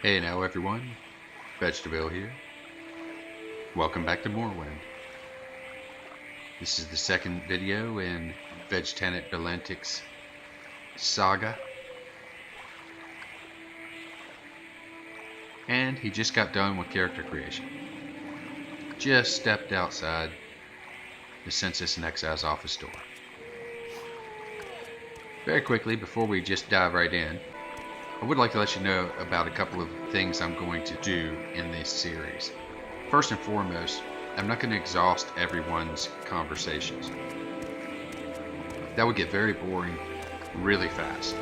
Hey now everyone, Vegtanit here. Welcome back to Morrowind. This is the second video in Vegtanit Billantic's saga. And he just got done with character creation. Just stepped outside the Census and Exile's office door. Very quickly, before we just dive right in, I would like to let you know about a couple of things I'm going to do in this series. First and foremost, I'm not going to exhaust everyone's conversations. That would get very boring really fast.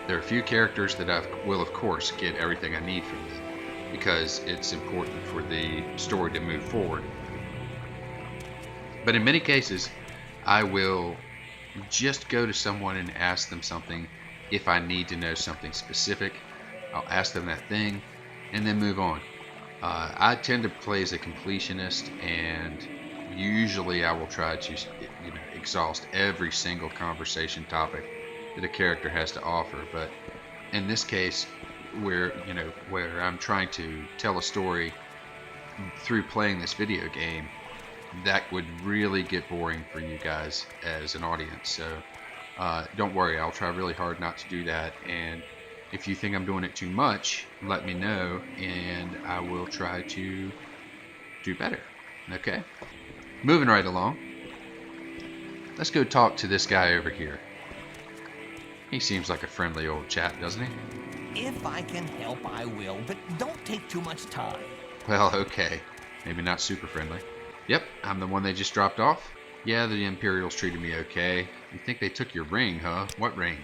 There are a few characters that I will of course get everything I need from them because it's important for the story to move forward. But in many cases, I will just go to someone and ask them something. If I need to know something specific, I'll ask them that thing and then move on. I tend to play as a completionist, and usually I will try to exhaust every single conversation topic that a character has to offer. But in this case, where I'm trying to tell a story through playing this video game, that would really get boring for you guys as an audience. So don't worry, I'll try really hard not to do that, and if you think I'm doing it too much, let me know and I will try to do better. Okay? Moving right along. Let's go talk to this guy over here. He seems like a friendly old chap, doesn't he? If I can help, I will, but don't take too much time. Well, okay. Maybe not super friendly. Yep, I'm the one they just dropped off. Yeah, the Imperials treated me okay. You think they took your ring, huh? What ring?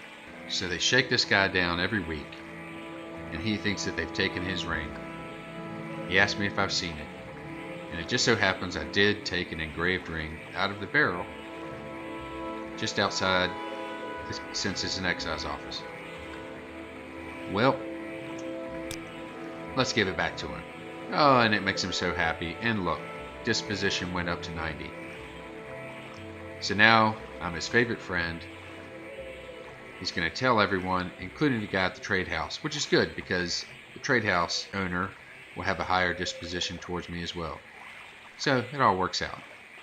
So they shake this guy down every week, and he thinks that they've taken his ring. He asked me if I've seen it, and it just so happens I did take an engraved ring out of the barrel just outside the Census and Exile's office. Well, let's give it back to him. Oh, and it makes him so happy, and look, disposition went up to 90. So now I'm his favorite friend. He's going to tell everyone, including the guy at the trade house, which is good because the trade house owner will have a higher disposition towards me as well. So it all works out.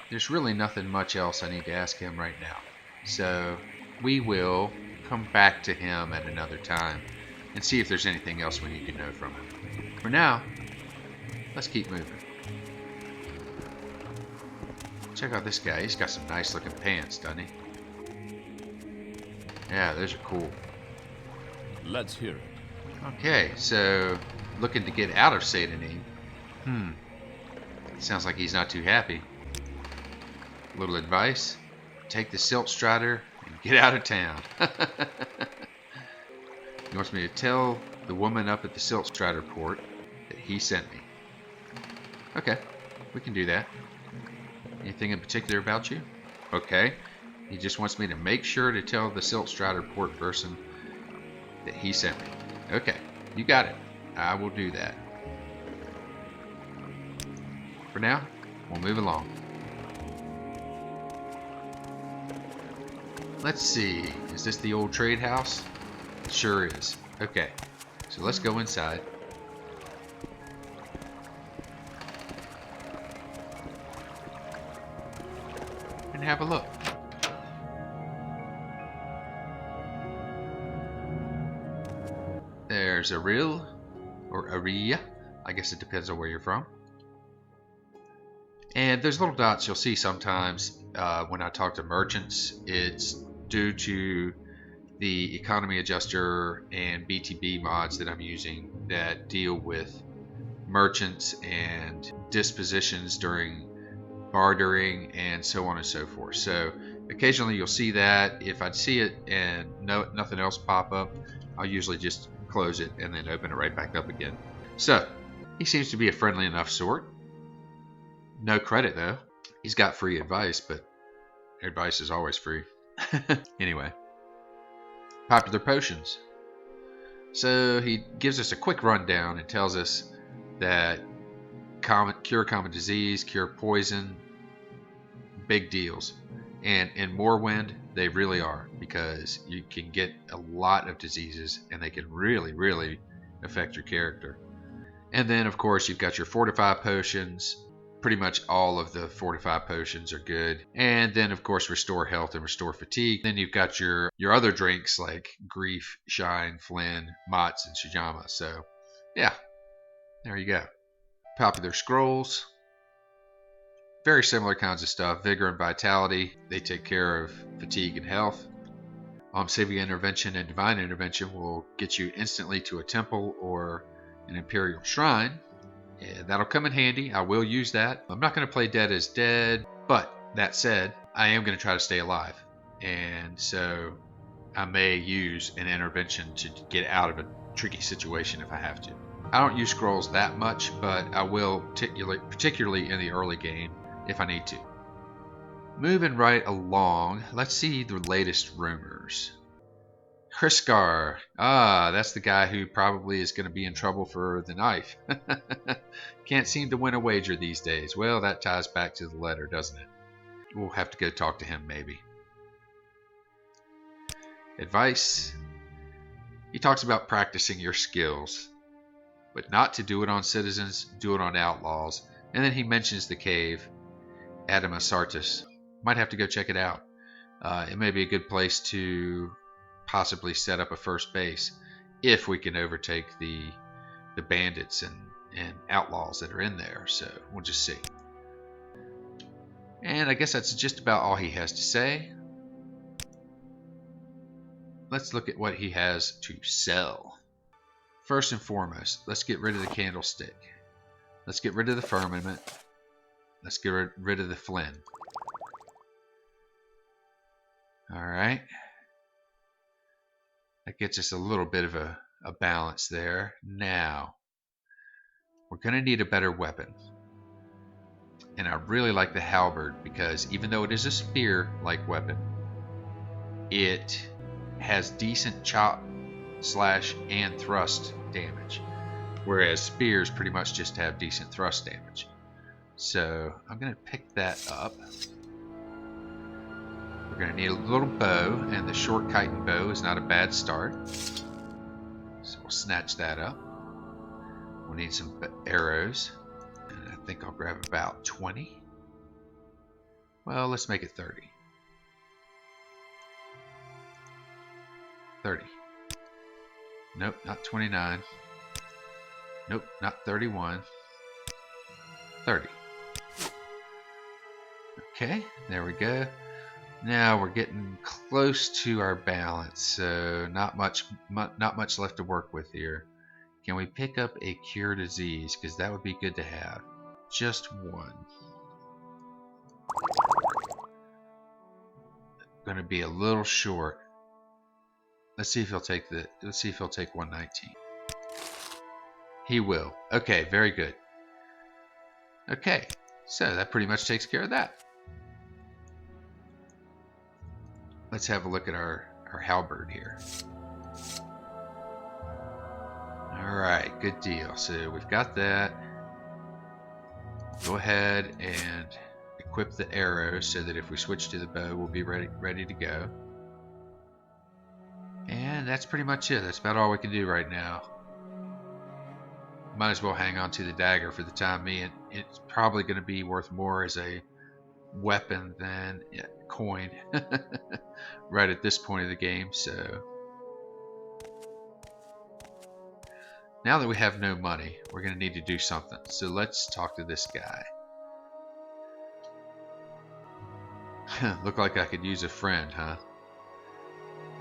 There's really nothing much else I need to ask him right now. So we will come back to him at another time and see if there's anything else we need to know from him. For now, let's keep moving. Check out this guy. He's got some nice looking pants, doesn't he? Yeah, those are cool. Let's hear it. Okay, so looking to get out of Seyda. Sounds like he's not too happy. A little advice: take the Silt Strider and get out of town. He wants me to tell the woman up at the Silt Strider port that he sent me. Okay, we can do that. Anything in particular about you? Okay. He just wants me to make sure to tell the Silt Strider port person that he sent me. Okay, you got it. I will do that. For now, we'll move along. Let's see. Is this the old trade house? It sure is. Okay, so let's go inside. And have a look. There's Ariel, or Area, I guess it depends on where you're from. And those little dots you'll see sometimes when I talk to merchants. It's due to the economy adjuster and BTB mods that I'm using that deal with merchants and dispositions during bartering and so on and so forth. So occasionally you'll see that. If I see it and nothing else pop up, I'll usually just close it and then open it right back up again. So he seems to be a friendly enough sort. No credit though. He's got free advice, but advice is always free. Anyway, popular potions. So he gives us a quick rundown and tells us that cure common disease, cure poison, big deals. And in Morrowind, they really are, because you can get a lot of diseases and they can really, really affect your character. And then, of course, you've got your Fortify potions. Pretty much all of the Fortify potions are good. And then, of course, Restore Health and Restore Fatigue. Then you've got your other drinks like Grief, Shine, Flynn, Mott's, and Shijama. So, yeah, there you go. Popular scrolls. Very similar kinds of stuff. Vigor and Vitality. They take care of fatigue and health. Saving Intervention and Divine Intervention will get you instantly to a temple or an Imperial Shrine. Yeah, that'll come in handy. I will use that. I'm not going to play Dead as Dead, but that said, I am going to try to stay alive. And so I may use an intervention to get out of a tricky situation if I have to. I don't use scrolls that much, but I will, particularly in the early game, if I need to. Moving right along, let's see the latest rumors. Hriskar. That's the guy who probably is going to be in trouble for the knife. Can't seem to win a wager these days. Well, that ties back to the letter, doesn't it? We'll have to go talk to him maybe. Advice. He talks about practicing your skills, but not to do it on citizens, do it on outlaws. And then he mentions the cave, Adamantiumarmor. Might have to go check it out. It may be a good place to possibly set up a first base if we can overtake the bandits and outlaws that are in there. So we'll just see. And I guess that's just about all he has to say. Let's look at what he has to sell. First and foremost, let's get rid of the candlestick. Let's get rid of the firmament. Let's get rid of the Flynn. Alright. That gets us a little bit of a balance there. Now, we're going to need a better weapon. And I really like the halberd because even though it is a spear-like weapon, it has decent chop, slash, and thrust damage. Whereas spears pretty much just have decent thrust damage. So I'm going to pick that up. We're going to need a little bow, and the short chitin bow is not a bad start. So we'll snatch that up. We'll need some arrows, and I think I'll grab about 20. Well, let's make it 30. 30. Nope, not 29. Nope, not 31. 30. Okay, there we go. Now we're getting close to our balance, so not much left to work with here. Can we pick up a cure disease? Because that would be good to have. Just one. Going to be a little short. Let's see if he'll take 119. He will. Okay, very good. Okay, so that pretty much takes care of that. Let's have a look at our halberd here. Alright, good deal. So we've got that. Go ahead and equip the arrows so that if we switch to the bow, we'll be ready to go. And that's pretty much it. That's about all we can do right now. Might as well hang on to the dagger for the time being. It's probably going to be worth more as a weapon than a coin right at this point of the game. So now that we have no money, we're going to need to do something. So let's talk to this guy. Look like I could use a friend, huh?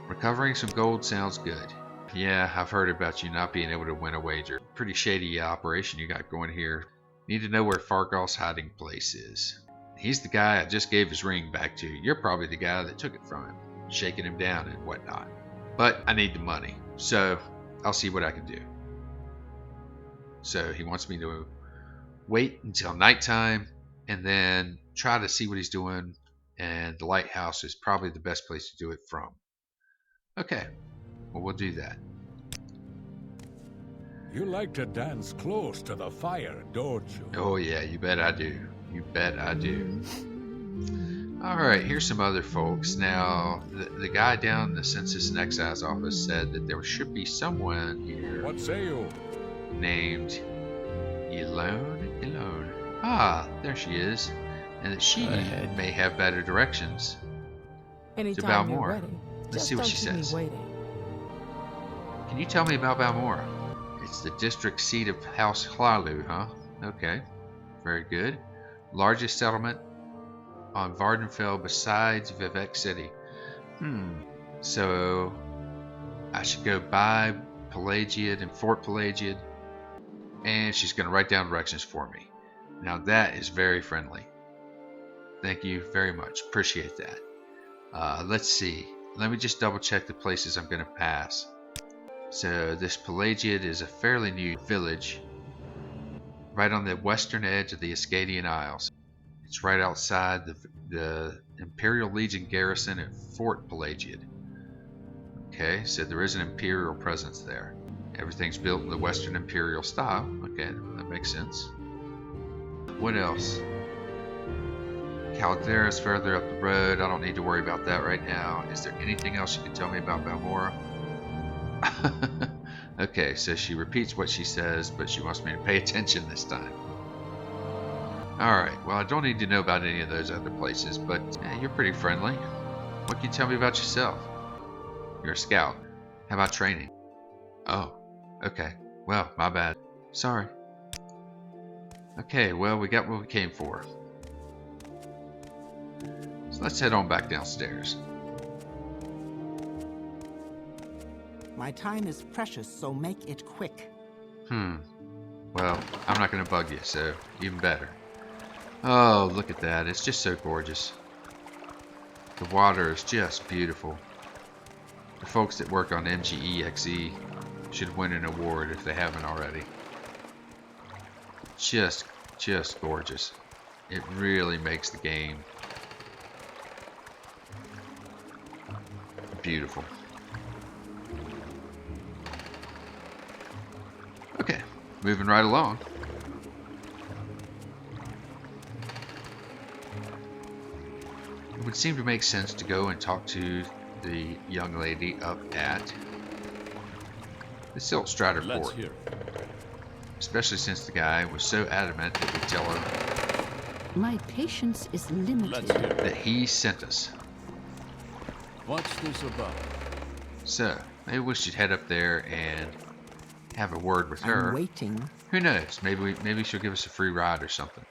Recovering some gold sounds good. Yeah, I've heard about you not being able to win a wager. Pretty shady operation you got going here. Need to know where Fargal's hiding place is. He's the guy I just gave his ring back to. You're probably the guy that took it from him, shaking him down and whatnot. But I need the money, so I'll see what I can do. So he wants me to wait until nighttime and then try to see what he's doing, and the lighthouse is probably the best place to do it from. Okay, well, we'll do that. You like to dance close to the fire, don't you? Oh yeah, you bet I do. You bet I do. Alright, here's some other folks. Now, the guy down in the Census and Excise office said that there should be someone here. What say you? Named Alone. Ah, there she is. And that she ahead. may have better directions to Anytime you're Balmora. ready. Let's Just see what don't she keep me says. waiting. Can you tell me about Balmora? It's the district seat of House Hlalu, huh? Okay, very good. Largest settlement on Vardenfell besides Vivec City. So I should go by Pelagiad and Fort Pelagiad, and she's going to write down directions for me. Now that is very friendly. Thank you very much. Appreciate that. Let's see. Let me just double check the places I'm going to pass. So this Pelagiad is a fairly new village right on the western edge of the Ascadian Isles. It's right outside the Imperial Legion garrison at Fort Pelagiad. Okay, so there is an Imperial presence there. Everything's built in the Western Imperial style. Okay, that makes sense. What else? Caldera's further up the road. I don't need to worry about that right now. Is there anything else you can tell me about Balmora? Okay, so she repeats what she says, but she wants me to pay attention this time. Alright, well I don't need to know about any of those other places, but you're pretty friendly. What can you tell me about yourself? You're a scout. How about training? Oh, okay. Well, my bad. Sorry. Okay, well we got what we came for. So let's head on back downstairs. My time is precious, so make it quick. Well, I'm not going to bug you, so even better. Oh, look at that. It's just so gorgeous. The water is just beautiful. The folks that work on MGE.exe should win an award if they haven't already. Just gorgeous. It really makes the game beautiful. Okay, moving right along. It would seem to make sense to go and talk to the young lady up at the Silt Strider Let's Fort. hear. Especially since the guy was so adamant that we tell her My patience is Let's limited. hear. that he sent us. What's this about? So, maybe we should head up there and have a word with her. I'm waiting. Who knows? Maybe she'll give us a free ride or something.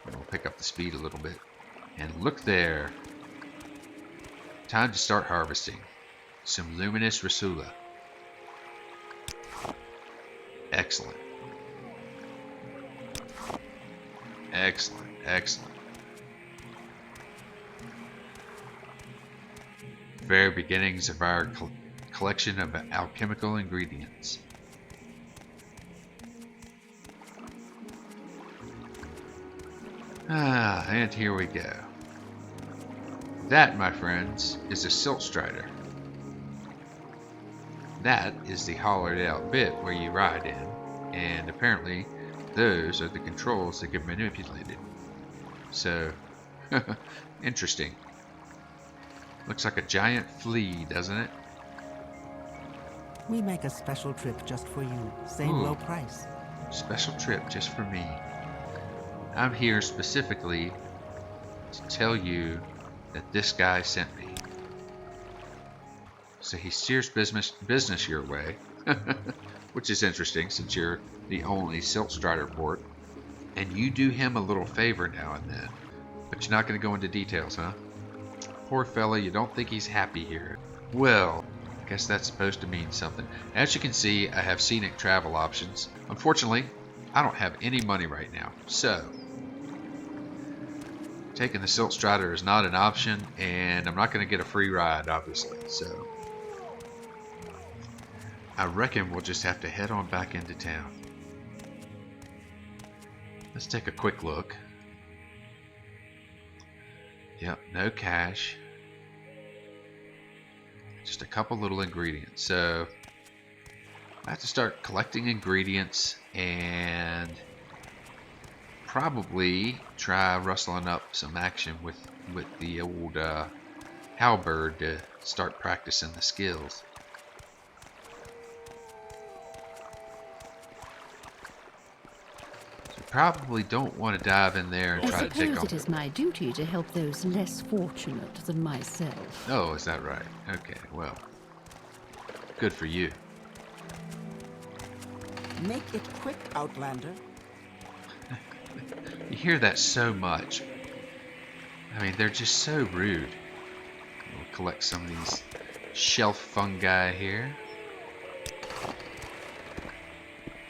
And we'll pick up the speed a little bit. And look there. Time to start harvesting. Some luminous Rasula. Excellent. Excellent. Excellent. Very beginnings of our collection of alchemical ingredients. And here we go. That, my friends, is a Silt Strider. That is the hollowed out bit where you ride in, and apparently those are the controls that get manipulated. So, interesting. Looks like a giant flea, doesn't it? We make a special trip just for you. Same Ooh. low price. Special trip just for me. I'm here specifically to tell you that this guy sent me. So he steers business your way, which is interesting since you're the only Silt Strider port, and you do him a little favor now and then. But you're not going to go into details, huh? Poor fella, you don't think he's happy here. Well, I guess that's supposed to mean something. As you can see, I have scenic travel options. Unfortunately, I don't have any money right now, so taking the Silt Strider is not an option, and I'm not going to get a free ride, obviously, so I reckon we'll just have to head on back into town. Let's take a quick look. Yep, no cash. Just a couple little ingredients. So I have to start collecting ingredients and probably try rustling up some action with the old halberd to start practicing the skills. probably don't want to dive in there and I try to take suppose on. it is my duty to help those less fortunate than myself. Oh, is that right? Okay, well, good for you. Make it quick, Outlander. You hear that so much. I mean, they're just so rude. We'll collect some of these shelf fungi here.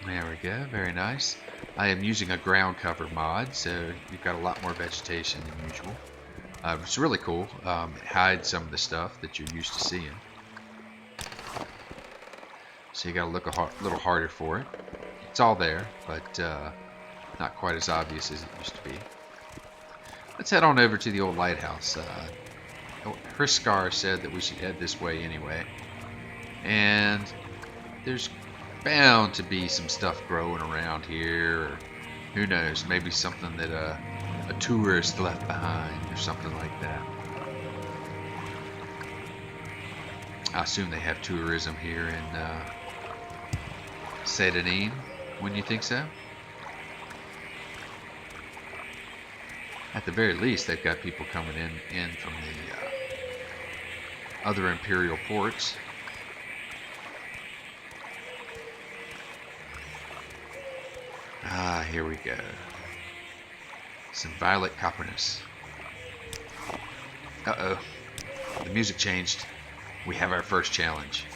There we go, very nice. I am using a ground cover mod, so you've got a lot more vegetation than usual. It's really cool. It hides some of the stuff that you're used to seeing. So you got to look a little harder for it. It's all there, but not quite as obvious as it used to be. Let's head on over to the Old Lighthouse. Hriskar said that we should head this way anyway. And there's bound to be some stuff growing around here, or who knows, maybe something that a tourist left behind or something like that. I assume they have tourism here in Seyda Neen. Wouldn't you think so? At the very least, they've got people coming in from the other Imperial ports. Ah, here we go. Some violet copperness. Uh-oh. The music changed. We have our first challenge.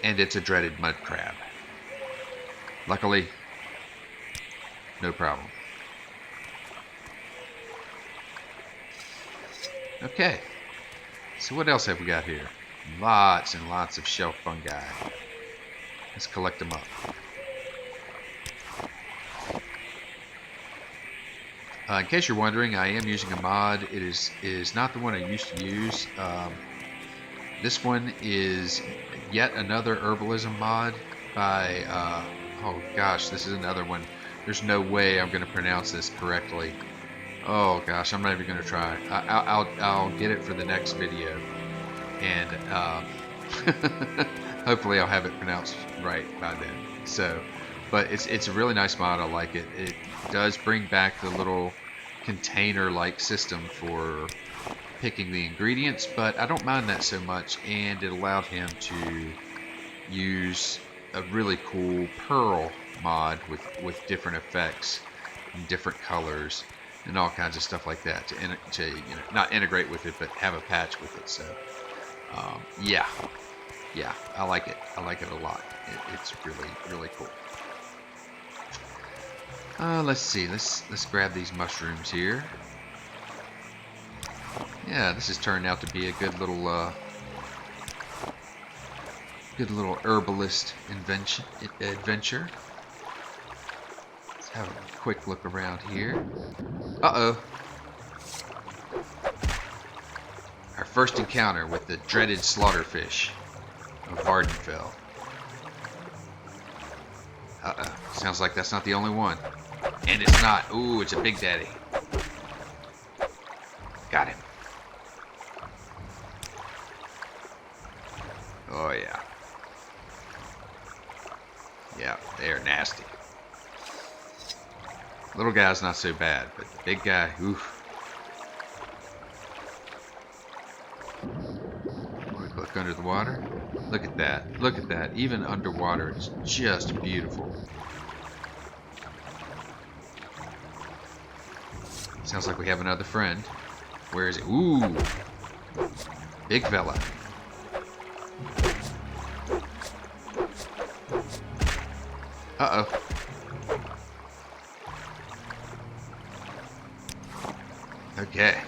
And it's a dreaded mud crab. Luckily, no problem. Okay, so what else have we got here? Lots and lots of shelf fungi. Let's collect them up. In case you're wondering, I am using a mod. It is not the one I used to use. This one is yet another herbalism mod by, oh gosh, this is another one. There's no way I'm going to pronounce this correctly. Oh gosh, I'm not even going to try. I'll get it for the next video, and hopefully I'll have it pronounced right by then. So, but it's a really nice mod. I like it. It does bring back the little container-like system for picking the ingredients, but I don't mind that so much, and it allowed him to use a really cool pearl mod with different effects and different colors and all kinds of stuff like that to you know, not integrate with it, but have a patch with it. So yeah, I like it. I like it a lot. It's really cool. Let's see. Let's grab these mushrooms here. Yeah, this has turned out to be a good little herbalist adventure. Let's have a quick look around here. Uh-oh. Our first encounter with the dreaded slaughterfish of Vardenfell. Uh-oh. Sounds like that's not the only one. And it's not. Ooh, it's a big daddy. Got him. Oh, yeah. Yeah, they are nasty. Little guy's not so bad, but the big guy, oof. Quick look under the water. Look at that. Look at that. Even underwater, it's just beautiful. Sounds like we have another friend. Where is it? Ooh! Big fella. Uh-oh. Okay.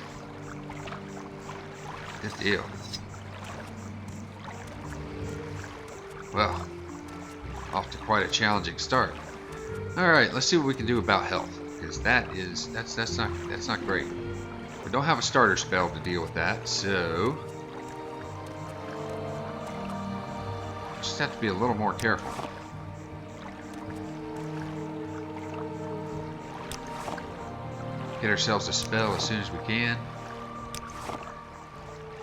Good deal. Well, off to quite a challenging start. Alright, let's see what we can do about health. Because that's not great. We don't have a starter spell to deal with that, so just have to be a little more careful. Get ourselves a spell as soon as we can.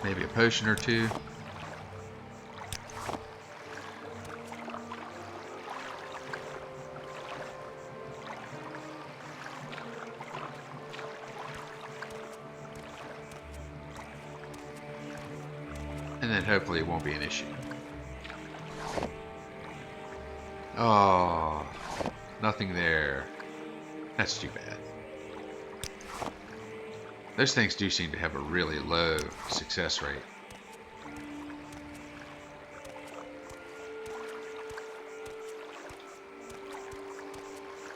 Maybe a potion or two. And then hopefully it won't be an issue. Oh, nothing there. That's too bad. Those things do seem to have a really low success rate.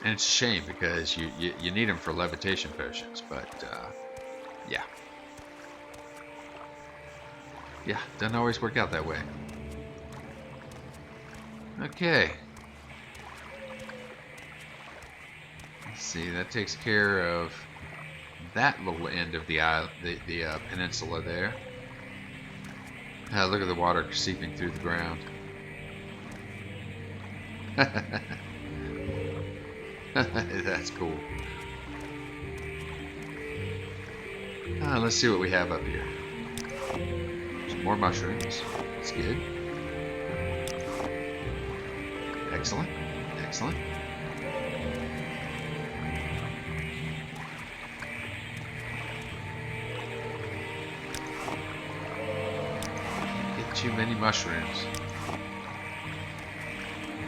And it's a shame because you need them for levitation potions, but yeah. Yeah, doesn't always work out that way. Okay. Let's see, that takes care of that little end of the peninsula there. Look at the water seeping through the ground. That's cool. Let's see what we have up here. Some more mushrooms. That's good. Excellent. Excellent. Get too many mushrooms.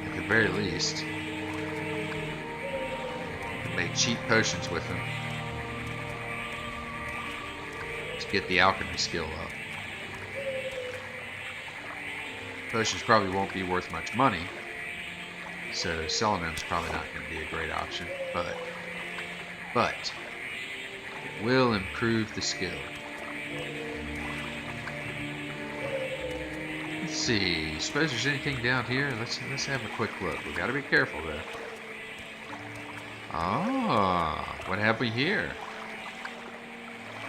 At the very least, make cheap potions with them to get the alchemy skill up. Potions probably won't be worth much money, so selling them is probably not going to be a great option, but it will improve the skill. Let's see. Suppose there's anything down here. Let's have a quick look. We got to be careful though. Ah, what have we here?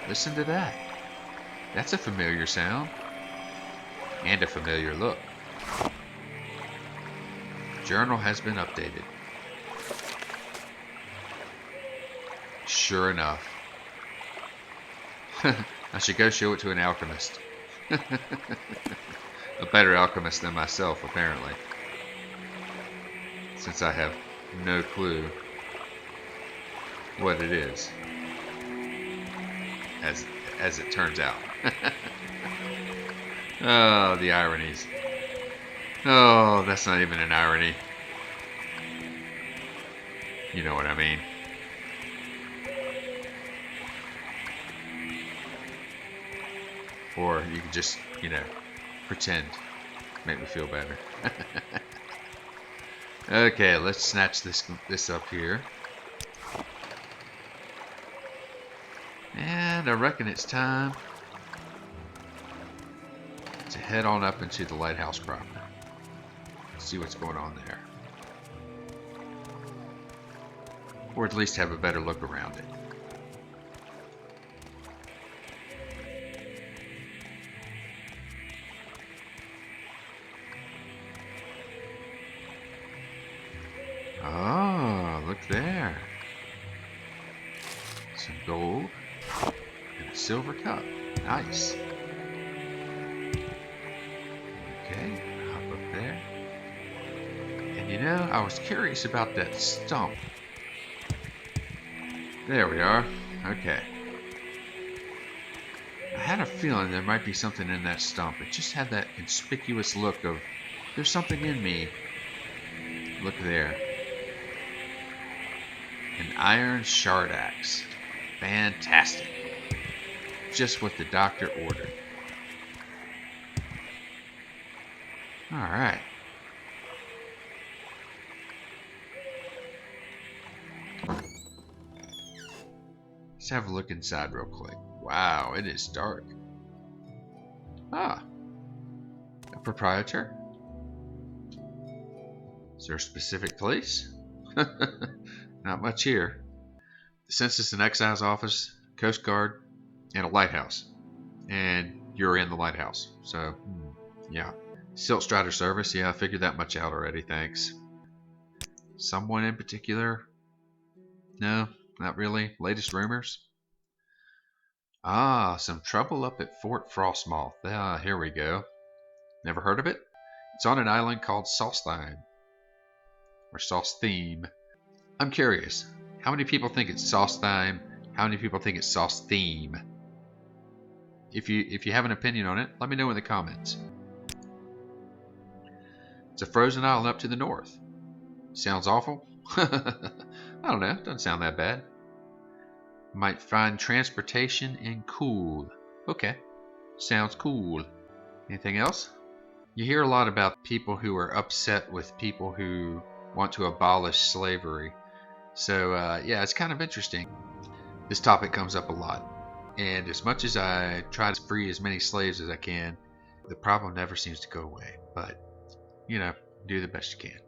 Listen to that. That's a familiar sound and a familiar look. Journal has been updated. Sure enough. I should go show it to an alchemist. A better alchemist than myself, apparently. Since I have no clue what it is. As it turns out. Oh, the ironies. Oh, that's not even an irony. You know what I mean. Or you can just, pretend. Make me feel better. Okay, let's snatch this up here. And I reckon it's time to head on up into the lighthouse proper. See what's going on there. Or at least have a better look around it. Oh, look there. Some gold and a silver cup. Nice. Okay, hop up there. And I was curious about that stump. There we are. Okay. I had a feeling there might be something in that stump. It just had that conspicuous look of, there's something in me. Look there. An iron shard axe. Fantastic. Just what the doctor ordered. Alright. Let's have a look inside real quick. Wow, it is dark. Ah. A proprietor? Is there a specific place? Not much here. The Census and Exiles Office, Coast Guard, and a lighthouse. And you're in the lighthouse. So, yeah. Silt Strider Service, yeah, I figured that much out already, thanks. Someone in particular? No, not really. Latest rumors? Ah, some trouble up at Fort Frostmoth. Ah, here we go. Never heard of it? It's on an island called Saucetheim. Or Saucetheim. I'm curious. How many people think it's Saucetheim? How many people think it's Saucetheim? If you have an opinion on it, let me know in the comments. It's a frozen island up to the north. Sounds awful? I don't know. Doesn't sound that bad. Might find transportation and cool. Okay. Sounds cool. Anything else? You hear a lot about people who are upset with people who want to abolish slavery. So, yeah, it's kind of interesting. This topic comes up a lot. And as much as I try to free as many slaves as I can, the problem never seems to go away. But, you know, do the best you can.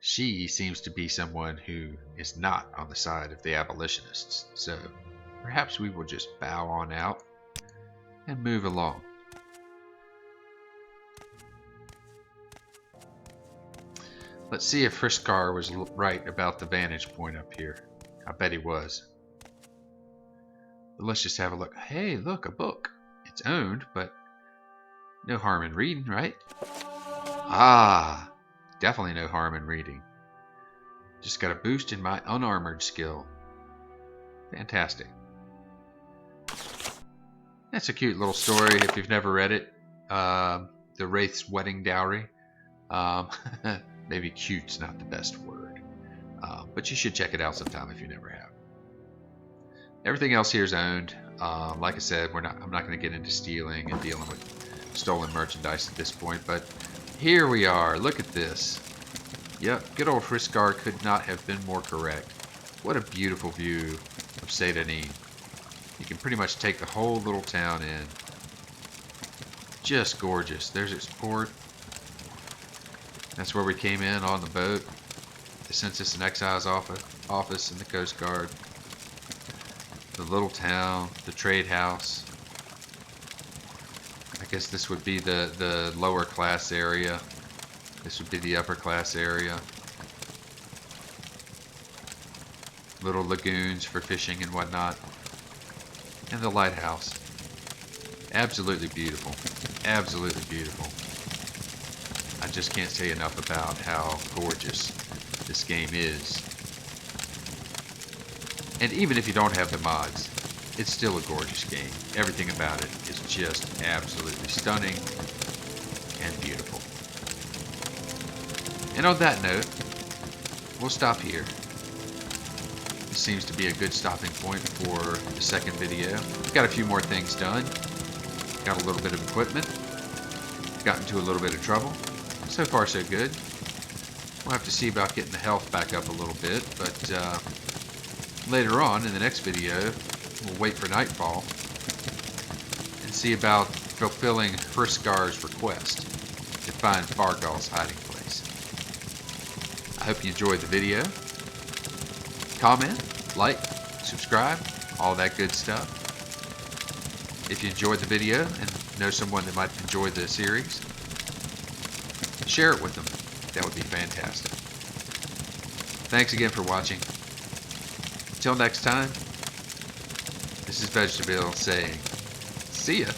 She seems to be someone who is not on the side of the abolitionists. So, perhaps we will just bow on out and move along. Let's see if Hriskar was right about the vantage point up here. I bet he was. But let's just have a look. Hey, look, a book. It's owned, but no harm in reading, right? Ah, definitely no harm in reading. Just got a boost in my unarmored skill. Fantastic. That's a cute little story if you've never read it. The Wraith's Wedding Dowry. Maybe cute's not the best word. But you should check it out sometime if you never have. Everything else here is owned. Like I said, I'm not going to get into stealing and dealing with stolen merchandise at this point. But here we are. Look at this. Yep, good old Hriskar could not have been more correct. What a beautiful view of Seyda Neen. You can pretty much take the whole little town in. Just gorgeous. There's its port. That's where we came in on the boat. The Census and Exiles office and the Coast Guard. The little town, the trade house. I guess this would be the lower class area. This would be the upper class area. Little lagoons for fishing and whatnot. And the lighthouse. Absolutely beautiful. Absolutely beautiful. I just can't say enough about how gorgeous this game is. And even if you don't have the mods, it's still a gorgeous game. Everything about it is just absolutely stunning and beautiful. And on that note, we'll stop here. This seems to be a good stopping point for the second video. Got a few more things done. Got a little bit of equipment. Got into a little bit of trouble. So far so good. We'll have to see about getting the health back up a little bit, but later on in the next video, we'll wait for nightfall and see about fulfilling Hriskar's request to find Fargal's hiding place. I hope you enjoyed the video. Comment, like, subscribe, all that good stuff. If you enjoyed the video and know someone that might enjoy the series, share it with them. That would be fantastic. Thanks again for watching. Until next time, this is Vegtanit saying, see ya.